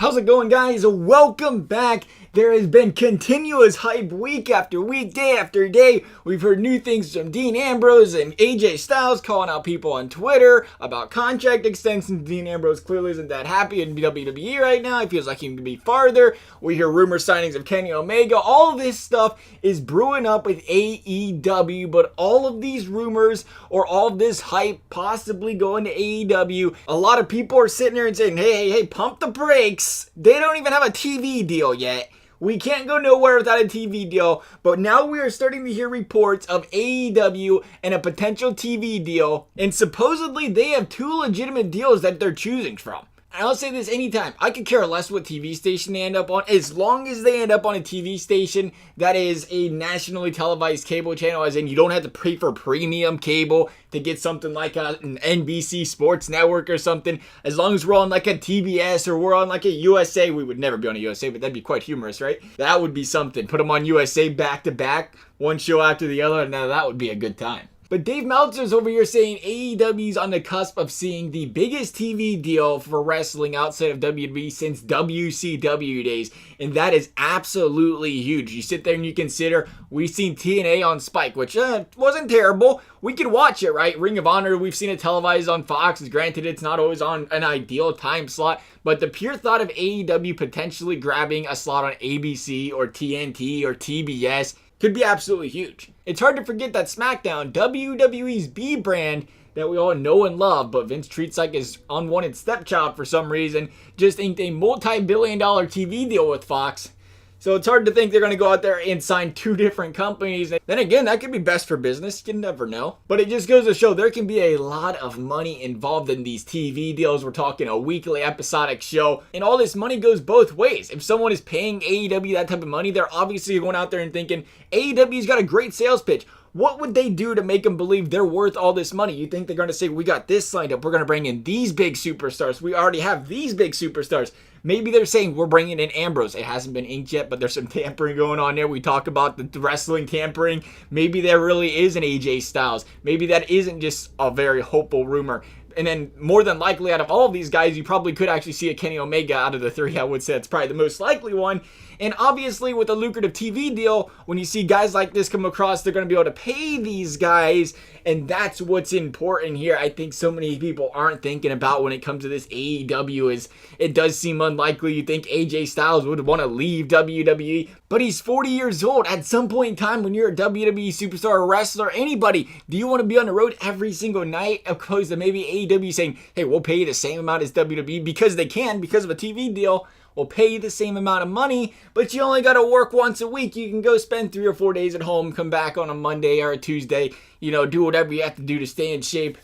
How's it going, guys? Welcome back. There has been continuous hype week after week, day after day. We've heard new things from Dean Ambros and AJ Styles calling out people on Twitter about contract extensions. Dean Ambros clearly isn't that happy in WWE right now. He feels like he can be farther. We hear rumor signings of Kenny Omega. All of this stuff is brewing up with AEW, but all of these rumors or all of this hype possibly going to AEW, a lot of people are sitting there and saying, hey, pump the brakes. They don't even have a TV deal yet. We can't go nowhere without a TV deal, but now we are starting to hear reports of AEW and a potential TV deal, and supposedly they have two legitimate deals that they're choosing from. And I'll say this anytime, I could care less what TV station they end up on, as long as they end up on a TV station that is a nationally televised cable channel, as in you don't have to pay for premium cable to get something like an NBC Sports Network or something. As long as we're on like a TBS or we're on like a USA, we would never be on a USA, but that'd be quite humorous, right? That would be something. Put them on USA back to back, one show after the other, and now that would be a good time. But Dave Meltzer's over here saying AEW's on the cusp of seeing the biggest TV deal for wrestling outside of WWE since WCW days. And that is absolutely huge. You sit there and you consider, we've seen TNA on Spike, which wasn't terrible. We could watch it, right? Ring of Honor, we've seen it televised on Fox. Granted, it's not always on an ideal time slot. But the pure thought of AEW potentially grabbing a slot on ABC or TNT or TBS could be absolutely huge. It's hard to forget that SmackDown, WWE's B brand that we all know and love, but Vince treats like his unwanted stepchild for some reason, just inked a multi-billion-dollar TV deal with Fox. So it's hard to think they're going to go out there and sign two different companies. Then again, that could be best for business. You never know. But it just goes to show there can be a lot of money involved in these TV deals. We're talking a weekly episodic show. And all this money goes both ways. If someone is paying AEW that type of money, they're obviously going out there and thinking, AEW's got a great sales pitch. What would they do to make them believe they're worth all this money? You think they're going to say, we got this lined up. We're going to bring in these big superstars. We already have these big superstars. Maybe they're saying we're bringing in Ambrose. It hasn't been inked yet, but there's some tampering going on there. We talk about the wrestling tampering. Maybe there really is an AJ Styles. Maybe that isn't just a very hopeful rumor. And then more than likely out of all of these guys, you probably could actually see a Kenny Omega out of the three. I would say that's probably the most likely one. And obviously with a lucrative TV deal, when you see guys like this come across, they're going to be able to pay these guys. And that's what's important here. I think so many people aren't thinking about when it comes to this AEW is it does seem unlikely. You think AJ Styles would want to leave WWE, but he's 40 years old. At some point in time when you're a WWE superstar or wrestler, anybody, do you want to be on the road every single night opposed to maybe AEW saying, hey, we'll pay you the same amount as WWE because they can, because of a TV deal. We'll pay you the same amount of money, but you only got to work once a week. You can go spend 3 or 4 days at home, come back on a Monday or a Tuesday, do whatever you have to do to stay in shape.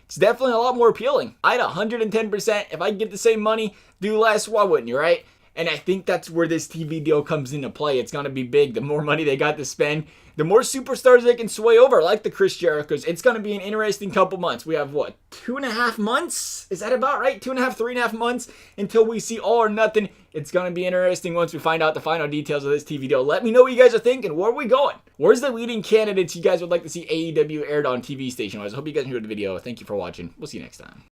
It's definitely a lot more appealing. I'd 110%. If I could get the same money, do less, why wouldn't you, right? And I think that's where this TV deal comes into play. It's going to be big. The more money they got to spend, the more superstars they can sway over, like the Chris Jerichos. It's going to be an interesting couple months. We have, 2.5 months? Is that about right? 2.5, 3.5 months until we see All or Nothing. It's going to be interesting once we find out the final details of this TV deal. Let me know what you guys are thinking. Where are we going? Where's the leading candidates you guys would like to see AEW aired on TV station-wise? I hope you guys enjoyed the video. Thank you for watching. We'll see you next time.